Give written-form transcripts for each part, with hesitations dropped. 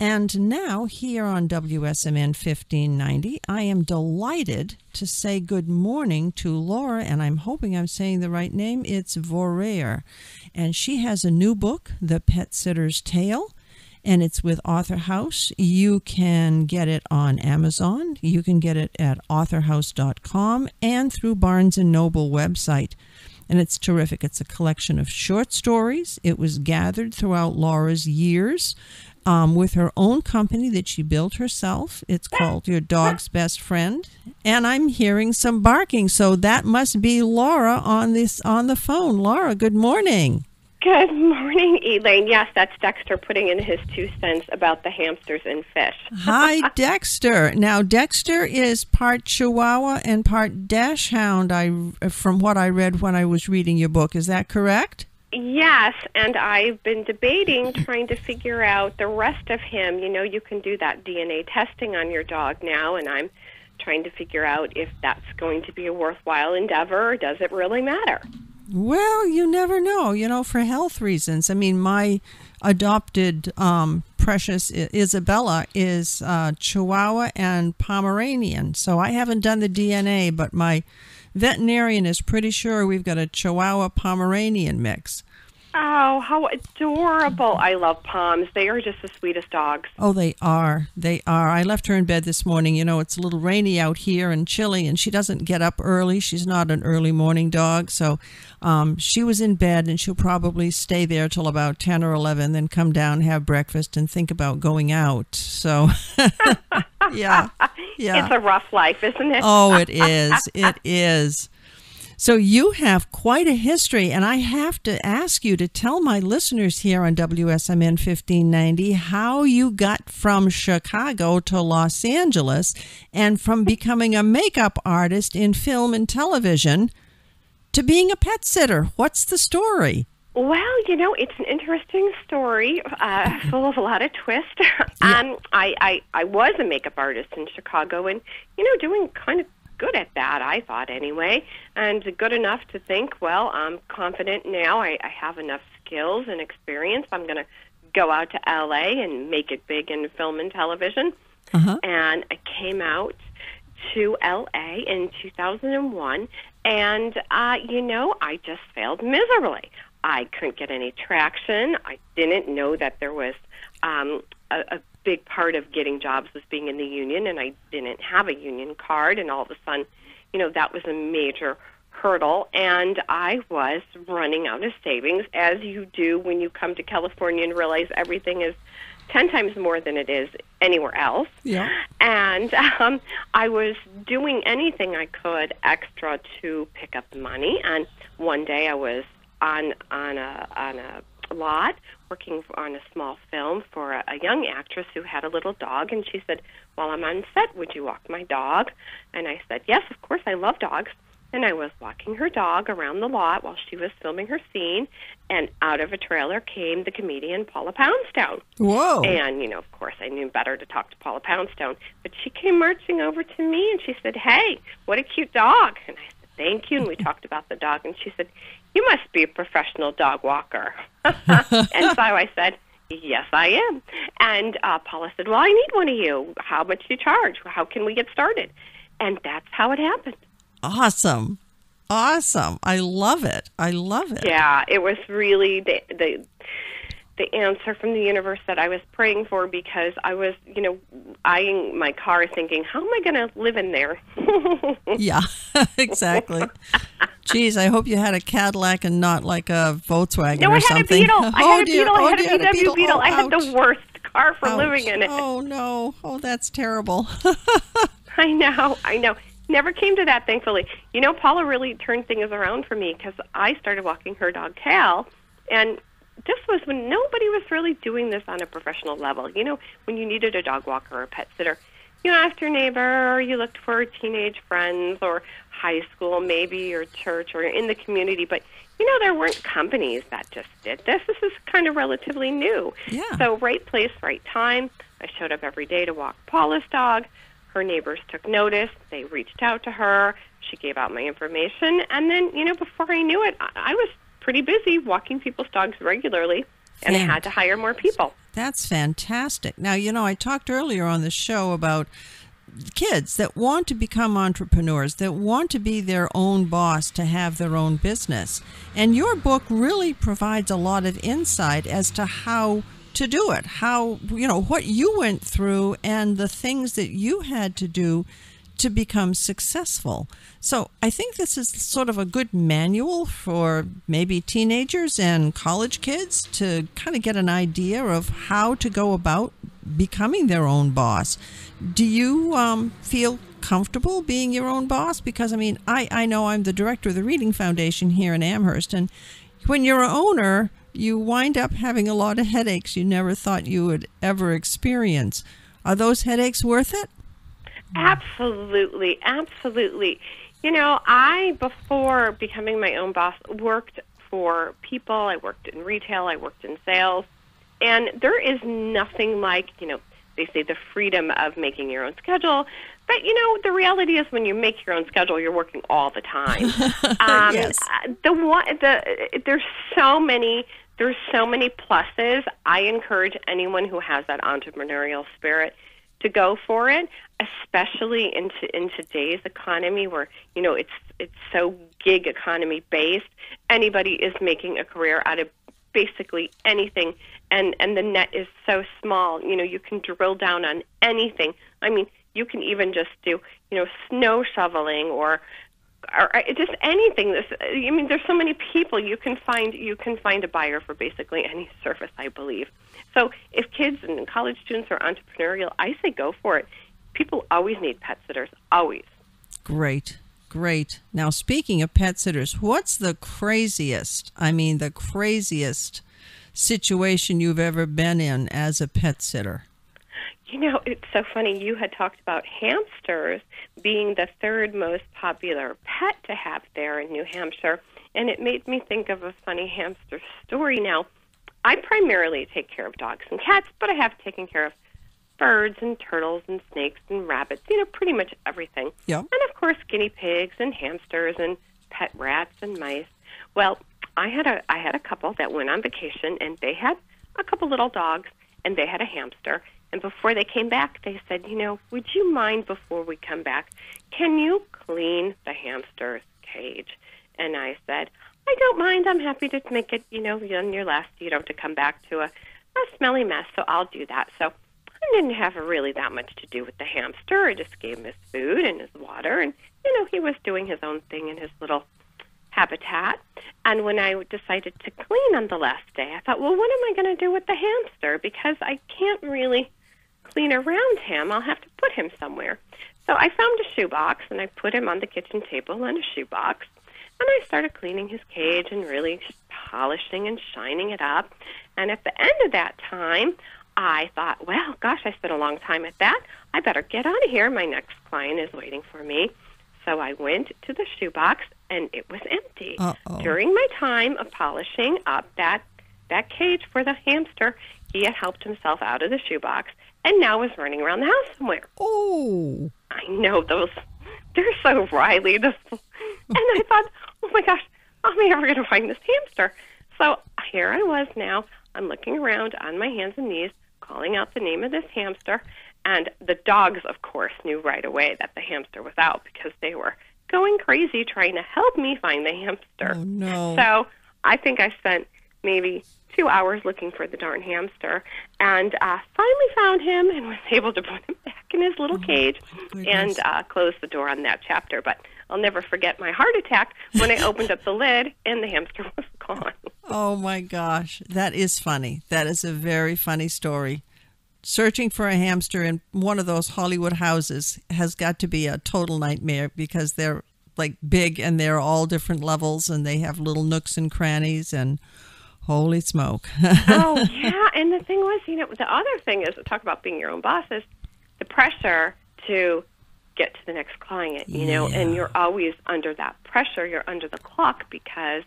And now, here on WSMN 1590, I am delighted to say good morning to Laura, and I'm hoping I'm saying the right name. It's Vorreyer. And she has a new book, The Petsitter's Tale, and it's with Author House. You can get it on Amazon. You can get it at authorhouse.com and through Barnes & Noble website. And it's terrific. It's a collection of short stories. It was gathered throughout Laura's years with her own company that she built herself. It's called Your Dog's Best Friend. And I'm hearing some barking, so that must be Laura on the phone. Laura, good morning. Good morning, Elaine. Yes, that's Dexter putting in his 2 cents about the hamsters and fish. Hi, Dexter. Now, Dexter is part Chihuahua and part Dachshund, from what I read when I was reading your book. Is that correct? Yes, and I've been debating trying to figure out the rest of him. You know, you can do that DNA testing on your dog now, and I'm trying to figure out if that's going to be a worthwhile endeavor or does it really matter? Well, you never know, for health reasons. I mean, my adopted precious Isabella is Chihuahua and Pomeranian, so I haven't done the DNA, but my veterinarian is pretty sure we've got a Chihuahua Pomeranian mix. Oh, how adorable. I love Poms. They are just the sweetest dogs. Oh, they are. They are. I left her in bed this morning. It's a little rainy out here and chilly, and she doesn't get up early. She's not an early morning dog, so she was in bed, and she'll probably stay there till about 10 or 11, then come down, have breakfast, and think about going out. So, yeah. It's a rough life, isn't it? Oh, it is. It is. So you have quite a history, and I have to ask you to tell my listeners here on WSMN 1590 how you got from Chicago to Los Angeles and from becoming a makeup artist in film and television to being a pet sitter. What's the story? Well, it's an interesting story, full of a lot of twists. Yeah. I was a makeup artist in Chicago and, doing kind of good at that, I thought anyway, and good enough to think, well, I'm confident now. I have enough skills and experience. I'm going to go out to L.A. and make it big in film and television. Uh-huh. And I came out to L.A. in 2001, and, I just failed miserably. I couldn't get any traction. I didn't know that there was a big part of getting jobs was being in the union, and I didn't have a union card, and all of a sudden, that was a major hurdle, and I was running out of savings, as you do when you come to California and realize everything is 10 times more than it is anywhere else. Yeah. And I was doing anything I could extra to pick up the money, and one day I was on a lot working on a small film for a young actress who had a little dog, and she said, while I'm on set, would you walk my dog? And I said, yes, of course, I love dogs. And I was walking her dog around the lot while she was filming her scene, and out of a trailer came the comedian Paula Poundstone. Whoa. And, of course, I knew better to talk to Paula Poundstone, but she came marching over to me, and she said, hey, what a cute dog. And I said, thank you, and we talked about the dog, and she said, you must be a professional dog walker. And so I said, yes, I am. And Paula said, well, I need one of you. How much do you charge? How can we get started? And that's how it happened. Awesome. I love it. Yeah, it was really the answer from the universe that I was praying for, because I was, eyeing my car thinking, how am I going to live in there? Yeah, exactly. Geez, I hope you had a Cadillac and not like a Volkswagen or something. No, I had a Beetle. I had a VW Beetle. I had the worst car for ouch. Living in it. Oh, no. Oh, that's terrible. I know. Never came to that, thankfully. Paula really turned things around for me, because I started walking her dog, Cal, and this was when nobody was really doing this on a professional level. When you needed a dog walker or a pet sitter, you asked your neighbor, or you looked for teenage friends, or high school maybe, or church, or in the community. But, there weren't companies that just did this. This is kind of relatively new. Yeah. So right place, right time. I showed up every day to walk Paula's dog. Her neighbors took notice. They reached out to her. She gave out my information. And then, before I knew it, I was pretty busy walking people's dogs regularly. and I had to hire more people. That's fantastic. Now, I talked earlier on the show about kids that want to become entrepreneurs, that want to be their own boss, to have their own business. And your book really provides a lot of insight as to how to do it, how, what you went through and the things that you had to do to become successful. So I think this is sort of a good manual for maybe teenagers and college kids to kind of get an idea of how to go about becoming their own boss. Do you feel comfortable being your own boss? Because, I know I'm the director of the Reading Foundation here in Amherst, and when you're an owner, you wind up having a lot of headaches you never thought you would ever experience. Are those headaches worth it? Absolutely, absolutely. I, before becoming my own boss, worked for people. I worked in retail. I worked in sales. And there is nothing like, they say the freedom of making your own schedule. But, the reality is when you make your own schedule, you're working all the time. Yes. There's so many pluses. I encourage anyone who has that entrepreneurial spirit to go for it, especially in today's economy where, it's so gig economy based. Anybody is making a career out of basically anything, and the net is so small. You can drill down on anything. You can even just do, snow shoveling or just anything. There's so many people you can find a buyer for basically any service, I believe. So if kids and college students are entrepreneurial, I say go for it. People always need pet sitters, always. Great. Now, speaking of pet sitters, what's the craziest situation you've ever been in as a pet sitter? It's so funny. You had talked about hamsters being the third most popular pet to have there in New Hampshire, and it made me think of a funny hamster story. Now, I primarily take care of dogs and cats, but I have taken care of birds and turtles and snakes and rabbits, pretty much everything. Yeah. And, of course, guinea pigs and hamsters and pet rats and mice. Well, I had a couple that went on vacation, and they had a couple little dogs, and they had a hamster. And before they came back, they said, would you mind before we come back, can you clean the hamster's cage? And I said, I don't mind. I'm happy to make it, on your last, to come back to a smelly mess, so I'll do that. So I didn't have really that much to do with the hamster. I just gave him his food and his water, and, he was doing his own thing in his little habitat. And when I decided to clean on the last day, I thought, well, what am I going to do with the hamster? Because I can't really clean around him. I'll have to put him somewhere. So I found a shoebox, and I put him on the kitchen table in a shoebox. And I started cleaning his cage and really polishing and shining it up. And at the end of that time, I thought, well, gosh, I spent a long time at that. I better get out of here. My next client is waiting for me. So I went to the shoebox, and it was empty. Uh-oh. During my time of polishing up that cage for the hamster, he had helped himself out of the shoebox and now was running around the house somewhere. Oh. I know they're so wily. And I thought, oh my gosh, how am I ever going to find this hamster? So here I was now. I'm looking around on my hands and knees, calling out the name of this hamster. And the dogs, of course, knew right away that the hamster was out because they were going crazy trying to help me find the hamster. Oh, no. So I think I spent maybe 2 hours looking for the darn hamster, and finally found him and was able to put him back in his little cage and close the door on that chapter. But I'll never forget my heart attack when I opened up the lid and the hamster was gone. Oh, my gosh. That is funny. That is a very funny story. Searching for a hamster in one of those Hollywood houses has got to be a total nightmare because they're like big and they're all different levels and they have little nooks and crannies and holy smoke. Oh, yeah. And the thing was, the other thing is, talk about being your own boss, is the pressure to get to the next client, and you're always under that pressure. You're under the clock because,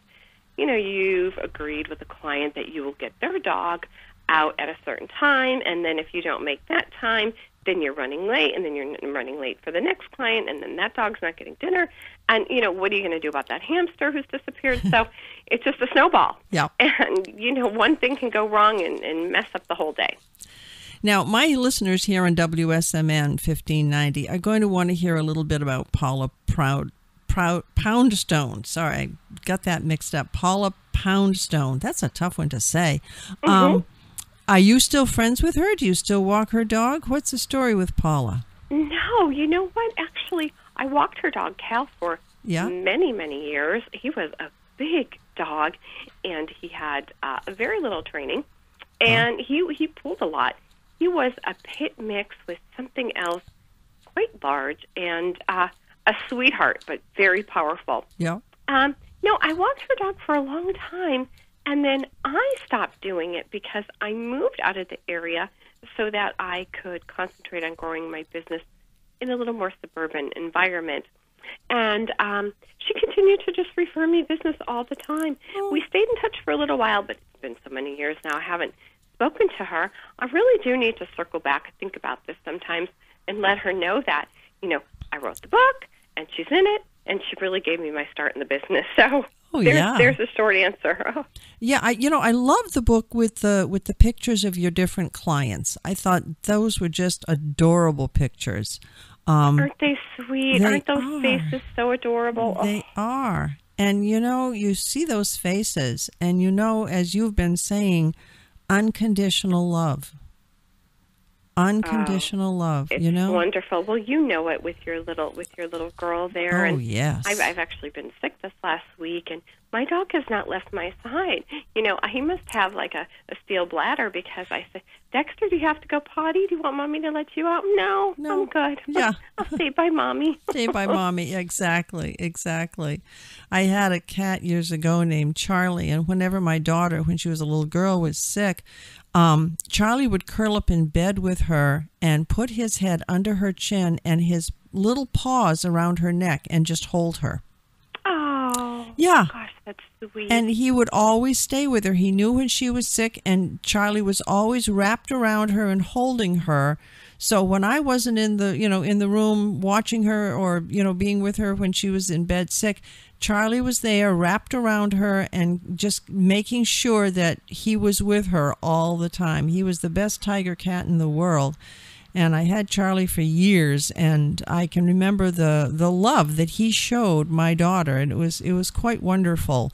you've agreed with the client that you will get their dog out at a certain time, and then if you don't make that time, then you're running late, and then you're running late for the next client, and then that dog's not getting dinner. And, what are you going to do about that hamster who's disappeared? So it's just a snowball. Yeah. And, one thing can go wrong and mess up the whole day. Now, my listeners here on WSMN 1590 are going to want to hear a little bit about Paula Poundstone. Sorry, I got that mixed up. Paula Poundstone. That's a tough one to say. Mm-hmm. Are you still friends with her? Do you still walk her dog? What's the story with Paula? No, you know what? Actually, I walked her dog, Cal, for many, many years. He was a big dog, and he had very little training, and he pulled a lot. He was a pit mix with something else quite large and a sweetheart, but very powerful. Yeah. No, I walked her dog for a long time, and then I stopped doing it because I moved out of the area so that I could concentrate on growing my business in a little more suburban environment. And she continued to just refer me business all the time. Oh. We stayed in touch for a little while, but it's been so many years now I haven't spoken to her. I really do need to circle back and think about this sometimes and let her know that, I wrote the book, and she's in it, and she really gave me my start in the business. So there's a short answer. Yeah, I love the book with the pictures of your different clients. I thought those were just adorable pictures. Aren't they sweet? Aren't those faces so adorable? They are. And, you see those faces, and as you've been saying, unconditional love. Unconditional love, it's wonderful. Well, you know it with your little girl there. Oh, and yes. I've actually been sick this last week, and my dog has not left my side. He must have like a steel bladder because I said, Dexter, do you have to go potty? Do you want Mommy to let you out? No, I'm good. Yeah. I'll stay by Mommy. Stay by Mommy, exactly. I had a cat years ago named Charlie, and whenever my daughter, when she was a little girl, was sick, Charlie would curl up in bed with her and put his head under her chin and his little paws around her neck and just hold her. Oh, yeah. Gosh, that's sweet. And he would always stay with her. He knew when she was sick, and Charlie was always wrapped around her and holding her. So when I wasn't in the room watching her or, being with her when she was in bed sick, Charlie was there wrapped around her and just making sure that he was with her all the time. He was the best tiger cat in the world. And I had Charlie for years, and I can remember the love that he showed my daughter, and it was quite wonderful.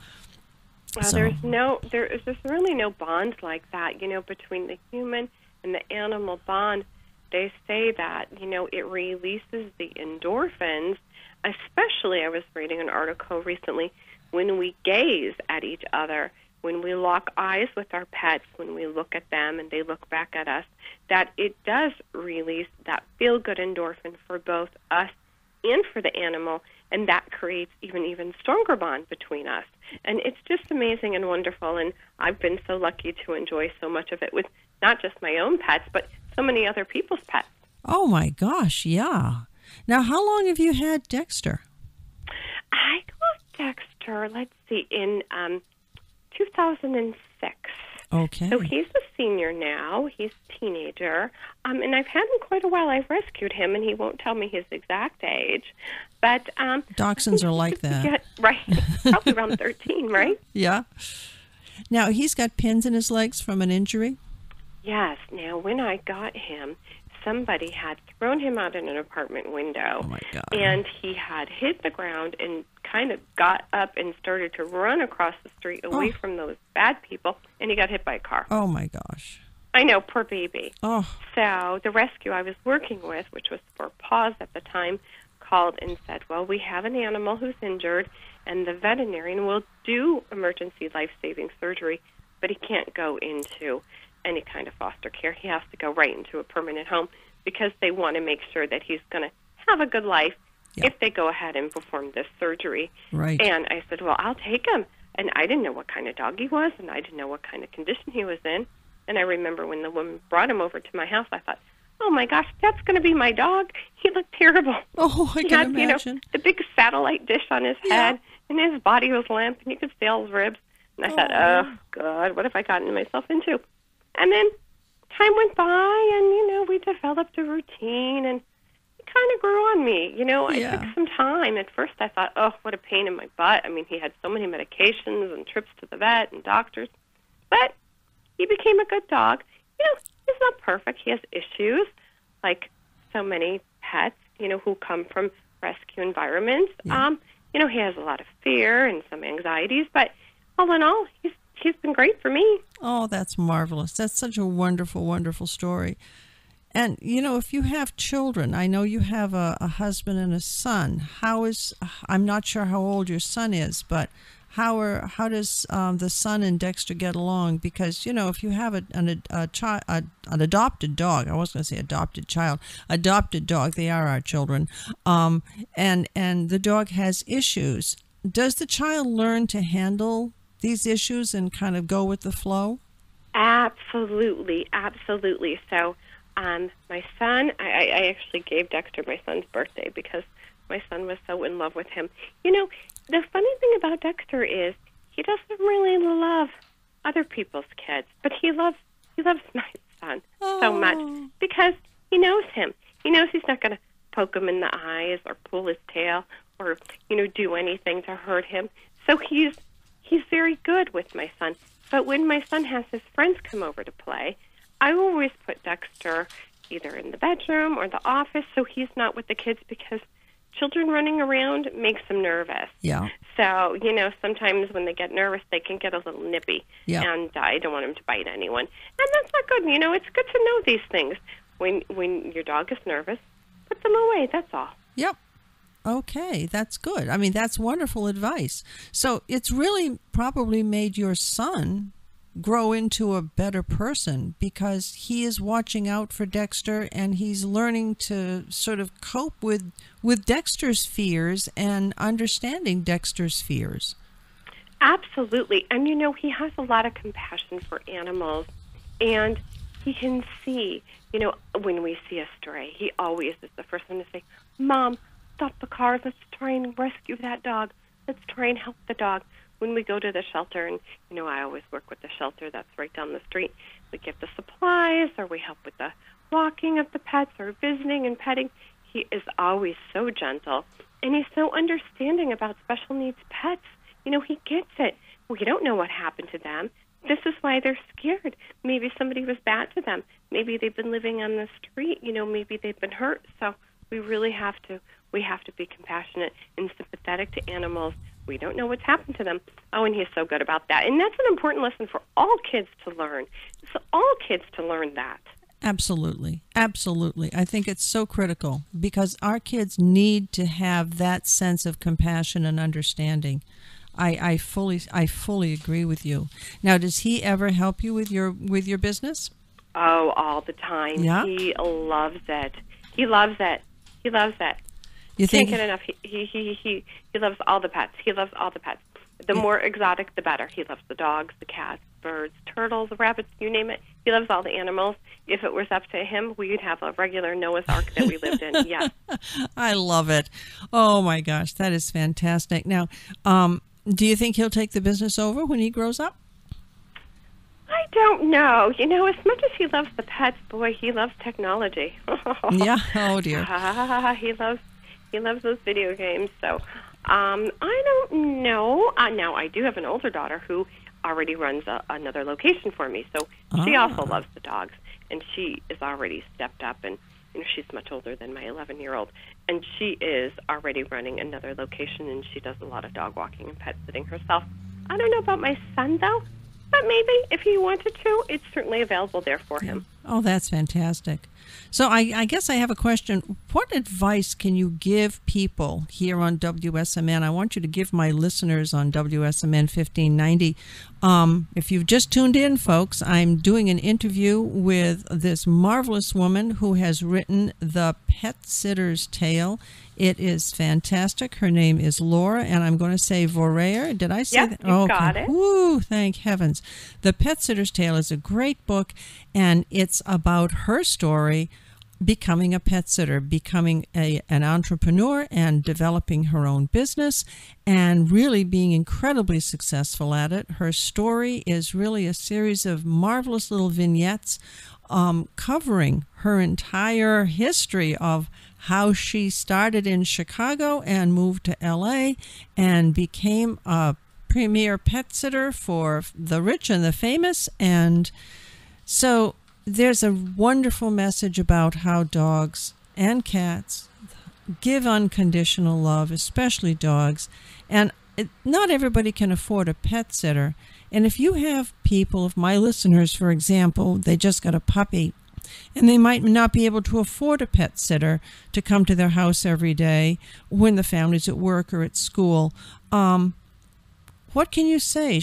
Well, there's really no bond like that, between the human and the animal bond. They say that, it releases the endorphins, especially, I was reading an article recently, when we gaze at each other, when we lock eyes with our pets, when we look at them and they look back at us, that it does release that feel-good endorphin for both us and for the animal, and that creates even stronger bond between us. And it's just amazing and wonderful, and I've been so lucky to enjoy so much of it with not just my own pets, but so many other people's pets. Oh, my gosh, yeah. Now, how long have you had Dexter? I got Dexter, let's see, in 2006. Okay. So he's a senior now. He's a teenager. And I've had him quite a while. I've rescued him, and he won't tell me his exact age. But dachshunds are like that. Right. Probably around 13, right? Yeah. Now, he's got pins in his legs from an injury? Yes. Now, when I got him, somebody had thrown him out in an apartment window. Oh, my God. And he had hit the ground and kind of got up and started to run across the street away from those bad people, and he got hit by a car. Oh, my gosh. I know, poor baby. Oh. So the rescue I was working with, which was for Paws at the time, called and said, well, we have an animal who's injured, and the veterinarian will do emergency life-saving surgery, but he can't go into any kind of foster care. He has to go right into a permanent home because they want to make sure that he's going to have a good life if they go ahead and perform this surgery. Right. And I said, well, I'll take him. And I didn't know what kind of dog he was, and I didn't know what kind of condition he was in. And I remember when the woman brought him over to my house, I thought, oh, my gosh, that's going to be my dog. He looked terrible. Oh, I can imagine. The big satellite dish on his head, and his body was limp, and you could see all his ribs. And I thought, oh, God, what have I gotten myself into? And then time went by, and, we developed a routine, and it kind of grew on me. You know, it took some time. At first I thought, oh, what a pain in my butt. I mean, he had so many medications and trips to the vet and doctors. But he became a good dog. You know, he's not perfect. He has issues, like so many pets, you know, who come from rescue environments. Yeah. You know, he has a lot of fear and some anxieties, but all in all, he's been great for me. Oh, that's marvelous. That's such a wonderful, wonderful story. And, you know, if you have children, I know you have a husband and a son. I'm not sure how old your son is, but how does the son and Dexter get along? Because, you know, if you have an adopted dog, I was going to say adopted child, adopted dog, they are our children, and the dog has issues. Does the child learn to handle these issues and kind of go with the flow? Absolutely, absolutely. So my son, I actually gave Dexter my son's birthday because my son was so in love with him. You know, the funny thing about Dexter is he doesn't really love other people's kids, but he loves my son so much because he knows him. He knows he's not going to poke him in the eyes or pull his tail or, you know, do anything to hurt him. So he's very good with my son. But when my son has his friends come over to play, I always put Dexter either in the bedroom or the office so he's not with the kids because children running around makes them nervous. Yeah. So, you know, sometimes when they get nervous, they can get a little nippy. Yeah. And I don't want them to bite anyone. And that's not good. You know, it's good to know these things. When your dog is nervous, put them away. That's all. Yep. Okay, that's good. I mean, that's wonderful advice. So it's really probably made your son grow into a better person because he is watching out for Dexter and he's learning to sort of cope with Dexter's fears and understanding Dexter's fears. Absolutely. And, you know, he has a lot of compassion for animals and he can see, you know, when we see a stray, he always is the first one to say, Mom, stop the car. Let's try and rescue that dog. Let's try and help the dog. When we go to the shelter, and, you know, I always work with the shelter that's right down the street, we give the supplies or we help with the walking of the pets or visiting and petting. He is always so gentle, and he's so understanding about special needs pets. You know, he gets it. We don't know what happened to them. This is why they're scared. Maybe somebody was bad to them. Maybe they've been living on the street. You know, maybe they've been hurt. So we really have to be compassionate and sympathetic to animals. We don't know what's happened to them. Oh, and he's so good about that. And that's an important lesson for all kids to learn. So all kids to learn that. Absolutely. Absolutely. I think it's so critical because our kids need to have that sense of compassion and understanding. I fully agree with you. Now, does he ever help you with your business? Oh, all the time. Yeah? He loves it. He loves it. He loves it. You think can't get enough. He loves all the pets. He loves all the pets. The more exotic, the better. He loves the dogs, the cats, birds, turtles, rabbits, you name it. He loves all the animals. If it was up to him, we'd have a regular Noah's Ark that we lived in. Yes. I love it. Oh, my gosh. That is fantastic. Now, do you think he'll take the business over when he grows up? I don't know. You know, as much as he loves the pets, boy, he loves technology. Yeah. Oh, dear. He loves those video games. So I don't know. Now, I do have an older daughter who already runs another location for me. So she also loves the dogs. And she is already stepped up. And, you know, she's much older than my 11-year-old. And she is already running another location. And she does a lot of dog walking and pet sitting herself. I don't know about my son, though. But maybe if he wanted to, it's certainly available there for him. Oh, that's fantastic. So I guess I have a question. What advice can you give people here on WSMN? I want you to give my listeners on WSMN 1590. If you've just tuned in, folks, I'm doing an interview with this marvelous woman who has written The Petsitter's Tale. It is fantastic. Her name is Laura, and I'm going to say Vorreyer. Did I say that? You got it. Woo, thank heavens. The Petsitter's Tale is a great book, and it's about her story becoming a pet sitter, becoming an entrepreneur and developing her own business and really being incredibly successful at it. Her story is really a series of marvelous little vignettes covering her entire history of how she started in Chicago and moved to L.A. and became a premier pet sitter for the rich and the famous. And so there's a wonderful message about how dogs and cats give unconditional love, especially dogs. And not everybody can afford a pet sitter. And if you have people, if my listeners, for example, they just got a puppy, and they might not be able to afford a pet sitter to come to their house every day when the family's at work or at school, what can you say?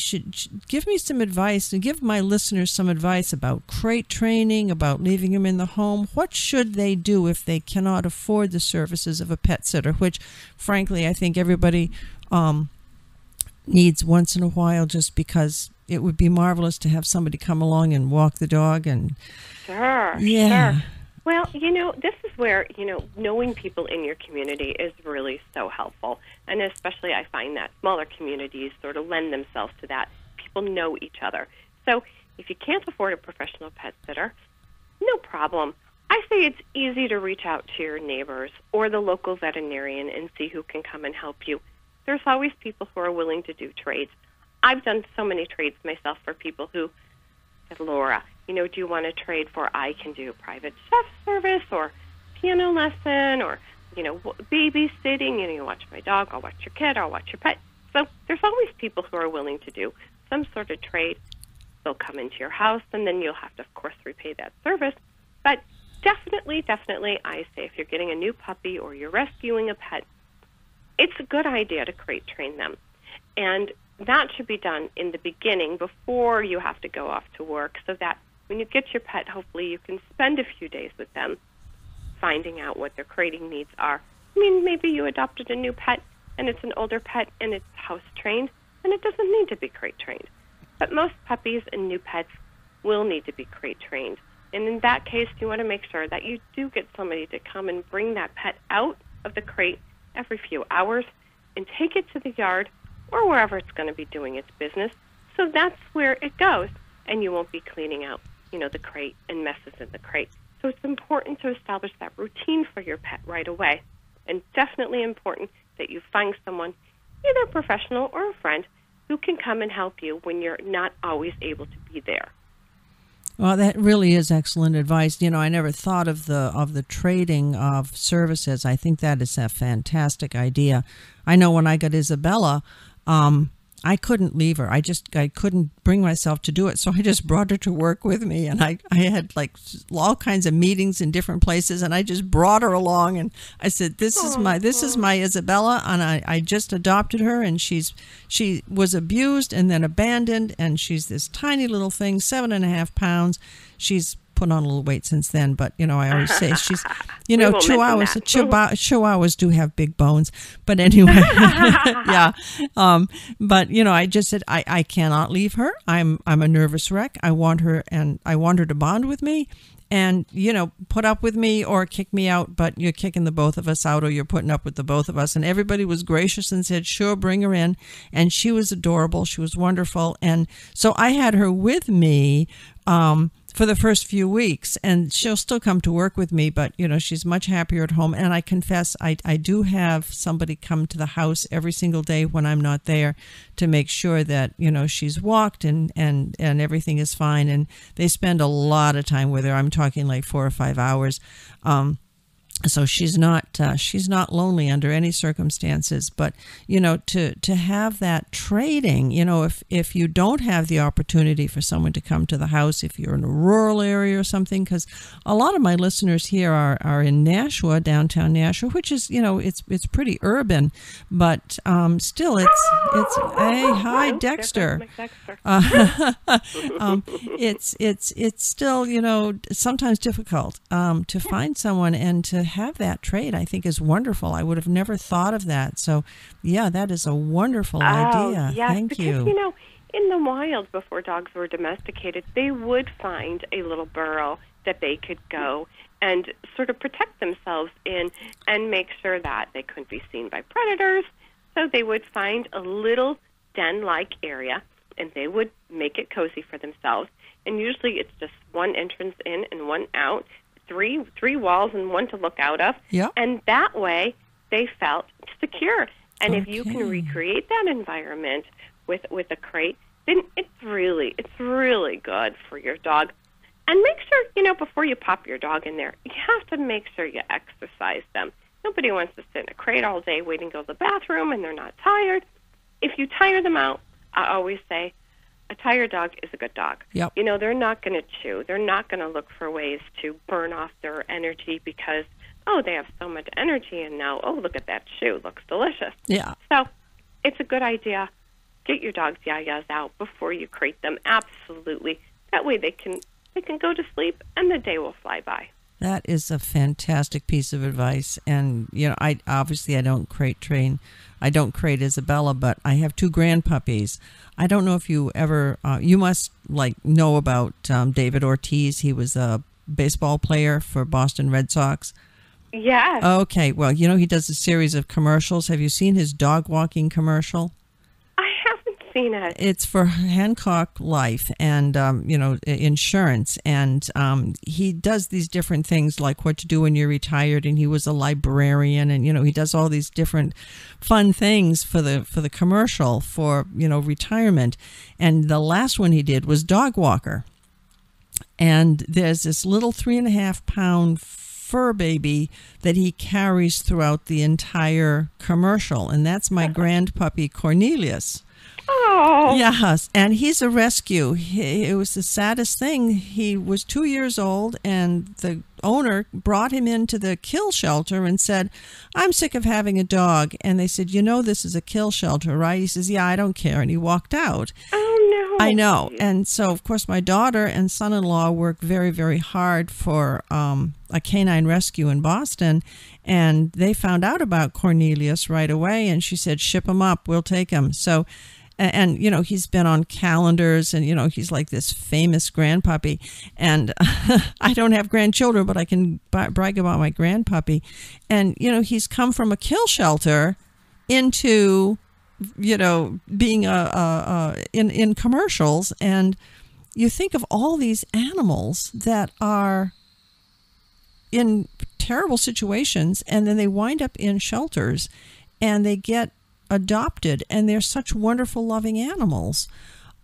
Give me some advice and give my listeners some advice about crate training, about leaving them in the home. What should they do if they cannot afford the services of a pet sitter, which, frankly, I think everybody needs once in a while, just because it would be marvelous to have somebody come along and walk the dog. And Sure. Well, this is where, knowing people in your community is really so helpful. And especially I find that smaller communities sort of lend themselves to that. People know each other. So if you can't afford a professional pet sitter, no problem. I say it's easy to reach out to your neighbors or the local veterinarian and see who can come and help you. There's always people who are willing to do trades. I've done so many trades myself for people who said, Laura, do you want to trade for I can do private chef service or piano lesson or, babysitting, you watch my dog, I'll watch your kid, I'll watch your pet. So there's always people who are willing to do some sort of trade. They'll come into your house, and then you'll have to, of course, repay that service. But definitely, I say if you're getting a new puppy or you're rescuing a pet, it's a good idea to crate train them. And that should be done in the beginning before you have to go off to work, so that when you get your pet, hopefully you can spend a few days with them finding out what their crating needs are. Maybe you adopted a new pet and it's an older pet and it's house trained, and it doesn't need to be crate trained. But most puppies and new pets will need to be crate trained. And in that case, you want to make sure that you do get somebody to come and bring that pet out of the crate every few hours and take it to the yard or wherever it's going to be doing its business. So that's where it goes, and you won't be cleaning out, the crate and messes in the crate. So it's important to establish that routine for your pet right away, and definitely important that you find someone, either a professional or a friend, who can come and help you when you're not always able to be there. Well, that really is excellent advice. I never thought of the trading of services. I think that is a fantastic idea. I know when I got Isabella, I couldn't leave her. I couldn't bring myself to do it. So I just brought her to work with me, and I had like all kinds of meetings in different places, and I just brought her along, and I said, this is my Isabella, and I just adopted her, and she was abused and then abandoned, and she's this tiny little thing, 7.5 pounds. She's put on a little weight since then, but I always say she's chihuahuas do have big bones, but anyway. Yeah. But I just said I cannot leave her. I'm a nervous wreck. I want her to bond with me and put up with me or kick me out, but you're kicking the both of us out, or you're putting up with the both of us. And everybody was gracious and said, sure, bring her in. And she was adorable. She was wonderful. And so I had her with me for the first few weeks, and she'll still come to work with me, but she's much happier at home. And I confess, I do have somebody come to the house every single day when I'm not there to make sure that she's walked and everything is fine. And they spend a lot of time with her. I'm talking like 4 or 5 hours. So she's not lonely under any circumstances. But to have that trading, if you don't have the opportunity for someone to come to the house, if you're in a rural area or something, because a lot of my listeners here are in Nashua, downtown Nashua, which is it's pretty urban, but still it's hey, hi Dexter. It's still sometimes difficult to find someone, and to have that trade, I think, is wonderful. I would have never thought of that. So, yeah, that is a wonderful idea. Yes, Thank you. Because, in the wild, before dogs were domesticated, they would find a little burrow that they could go and sort of protect themselves in and make sure that they couldn't be seen by predators. So they would find a little den-like area, and they would make it cozy for themselves. and usually it's just one entrance in and one out, three walls and one to look out of. Yep. And that way they felt secure. And if you can recreate that environment with a crate, then it's really good for your dog. And make sure, before you pop your dog in there, you have to make sure you exercise them. Nobody wants to sit in a crate all day waiting to go to the bathroom and they're not tired. If you tire them out, I always say, a tired dog is a good dog. Yep. They're not going to chew. They're not going to look for ways to burn off their energy because, they have so much energy, and now, look at that chew. Looks delicious. Yeah. So it's a good idea. Get your dog's yayas out before you crate them. Absolutely. That way they can go to sleep, and the day will fly by. That is a fantastic piece of advice. And, I don't crate train. I don't crate Isabella, but I have 2 grandpuppies. I don't know if you ever, you must know about David Ortiz. He was a baseball player for Boston Red Sox. Yes. Okay. Well, he does a series of commercials. Have you seen his dog walking commercial? I haven't seen it. It's for Hancock Life and, insurance. And he does these different things like what to do when you're retired. And he was a librarian. And, he does all these different fun things for the commercial for, retirement. And the last one he did was dog walker. And there's this little 3.5-pound fur baby that he carries throughout the entire commercial. And that's my grandpuppy Cornelius. Oh. Yes, and he's a rescue. It was the saddest thing. He was 2 years old, and the owner brought him into the kill shelter and said, "I'm sick of having a dog." And they said, "This is a kill shelter, right?" He says, "Yeah, I don't care." And he walked out. Oh, no. I know. And so, of course, my daughter and son-in-law worked very, very hard for a canine rescue in Boston, and they found out about Cornelius right away, and she said, "Ship him up. We'll take him." So, and he's been on calendars, and, he's like this famous grandpuppy. And I don't have grandchildren, but I can brag about my grandpuppy. And, he's come from a kill shelter into, being in commercials. And you think of all these animals that are in terrible situations, and then they wind up in shelters, and they get adopted, and they're such wonderful, loving animals.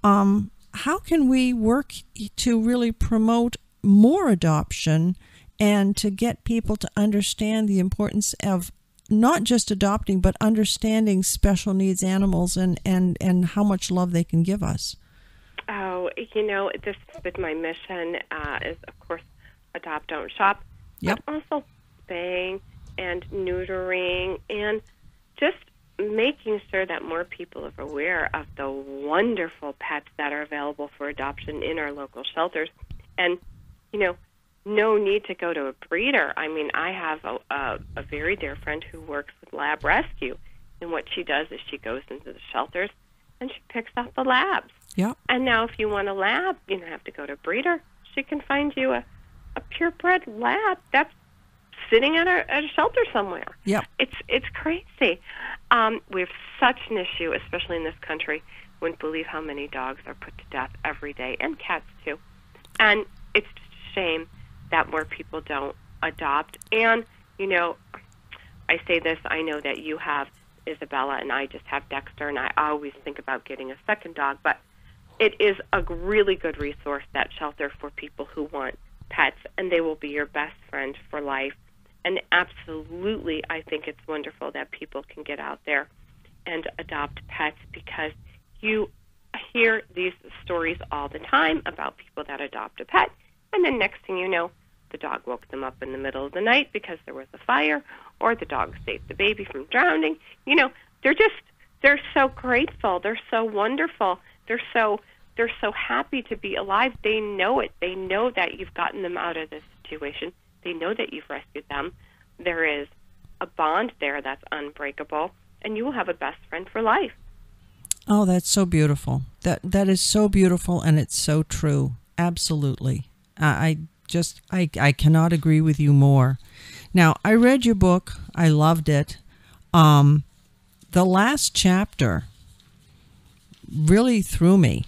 How can we work to really promote more adoption and to get people to understand the importance of not just adopting, but understanding special needs animals and how much love they can give us? Oh, this has been my mission is, of course, adopt, don't shop. Yep. But also spaying and neutering and just making sure that more people are aware of the wonderful pets that are available for adoption in our local shelters. And, no need to go to a breeder. I mean, I have a very dear friend who works with Lab Rescue, and what she does is she goes into the shelters and she picks out the labs. Yep. And now if you want a lab, you don't have to go to a breeder. She can find you a purebred lab that's sitting at a shelter somewhere. Yep. It's crazy. We have such an issue, especially in this country. Wouldn't believe how many dogs are put to death every day, and cats too. And it's just a shame that more people don't adopt. And, I say this, I know that you have Isabella, and I just have Dexter, and I always think about getting a second dog. But it is a really good resource, that shelter, for people who want pets, and they will be your best friend for life. And absolutely, I think it's wonderful that people can get out there and adopt pets, because you hear these stories all the time about people that adopt a pet, and then next thing you know, the dog woke them up in the middle of the night because there was a fire, or the dog saved the baby from drowning. They're so grateful. They're so wonderful. They're so happy to be alive. They know it. They know that you've gotten them out of this situation. They know that you've rescued them. There is a bond there that's unbreakable, and you will have a best friend for life. Oh, that's so beautiful. That is so beautiful, and it's so true. Absolutely. I cannot agree with you more. Now, I read your book. I loved it. The last chapter really threw me.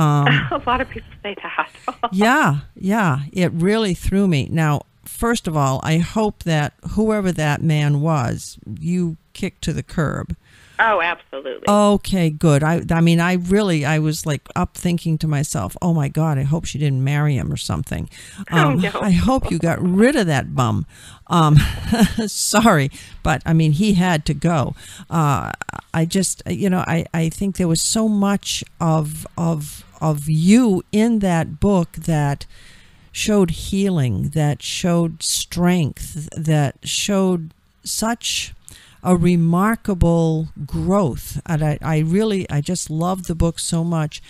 A lot of people say that. Yeah, it really threw me. Now, first of all, I hope that whoever that man was, you kicked to the curb. Oh, absolutely. Okay, good. I was like up thinking to myself, oh my God, I hope she didn't marry him or something. Oh, no. I hope you got rid of that bum. Sorry, but I mean, he had to go. I just, I think there was so much of you in that book that showed healing, that showed strength, that showed such a remarkable growth. And I just love the book so much.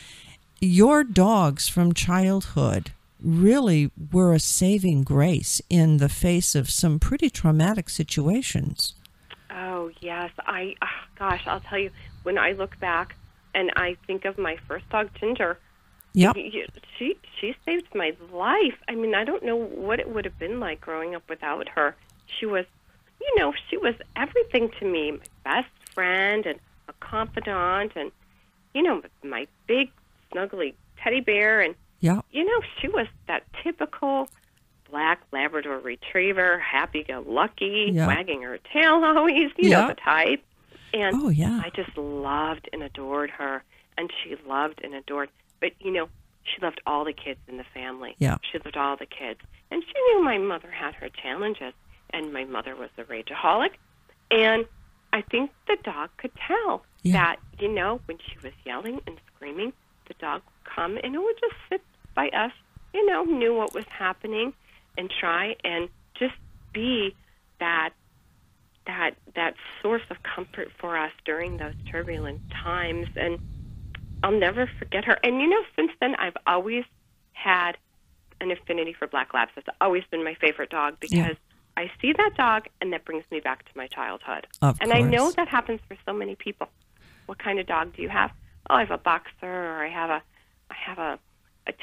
Your dogs from childhood really were a saving grace in the face of some pretty traumatic situations. Oh, yes. Gosh, I'll tell you, when I look back and I think of my first dog, Ginger, yep. She saved my life. I mean, I don't know what it would have been like growing up without her. She was everything to me, my best friend and a confidant and, my big, snuggly teddy bear. And, yeah. She was that typical black Labrador retriever, happy-go-lucky, yeah. wagging her tail always, you know the type. And oh, yeah. I just loved and adored her, and she loved and adored. But, she loved all the kids in the family. Yeah. She loved all the kids. And she knew my mother had her challenges. And my mother was a rageaholic. And I think the dog could tell that, when she was yelling and screaming, the dog would come and it would just sit by us, knew what was happening and try and just be that source of comfort for us during those turbulent times. And I'll never forget her. And, since then I've always had an affinity for Black Labs. It's always been my favorite dog because I see that dog, and that brings me back to my childhood. Of course. I know that happens for so many people. What kind of dog do you have? Oh, I have a boxer, or I have a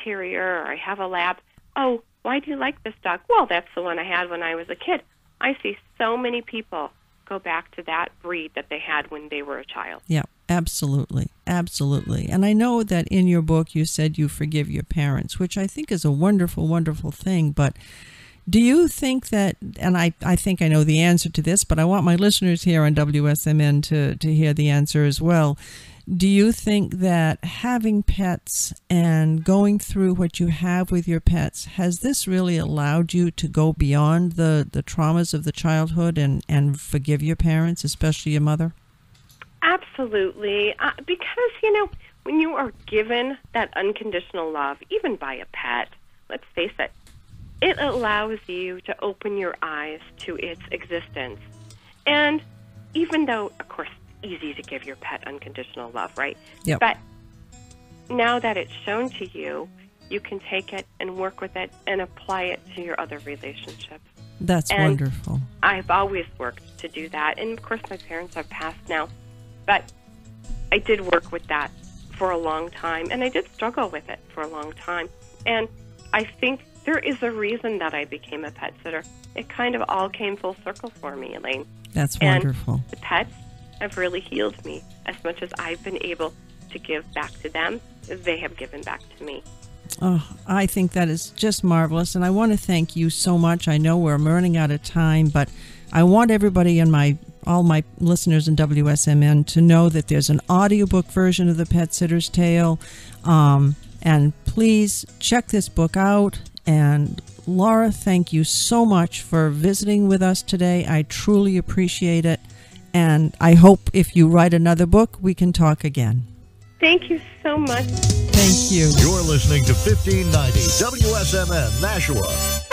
terrier, or I have a lab. Oh, why do you like this dog? Well, that's the one I had when I was a kid. I see so many people go back to that breed that they had when they were a child. Yeah, absolutely. Absolutely. And I know that in your book you said you forgive your parents, which I think is a wonderful, wonderful thing, but do you think that, and I think I know the answer to this, but I want my listeners here on WSMN to hear the answer as well. Do you think that having pets and going through what you have with your pets, has this really allowed you to go beyond the traumas of the childhood and forgive your parents, especially your mother? Absolutely. Because, when you are given that unconditional love, even by a pet, let's face it, it allows you to open your eyes to its existence. And even though, of course, it's easy to give your pet unconditional love, right? Yep. But now that it's shown to you, you can take it and work with it and apply it to your other relationships. That's wonderful. I've always worked to do that. And, of course, my parents have passed now. But I did work with that for a long time, and I did struggle with it for a long time. And I think there is a reason that I became a pet sitter. It kind of all came full circle for me, Elaine. That's wonderful. And the pets have really healed me. As much as I've been able to give back to them, they have given back to me. Oh, I think that is just marvelous, and I want to thank you so much. I know we're running out of time, but I want everybody and all my listeners in WSMN to know that there's an audiobook version of The Pet Sitter's Tale, and please check this book out. And Laura, thank you so much for visiting with us today. I truly appreciate it. And I hope if you write another book, we can talk again. Thank you so much. Thank you. You're listening to 1590 WSMN Nashua.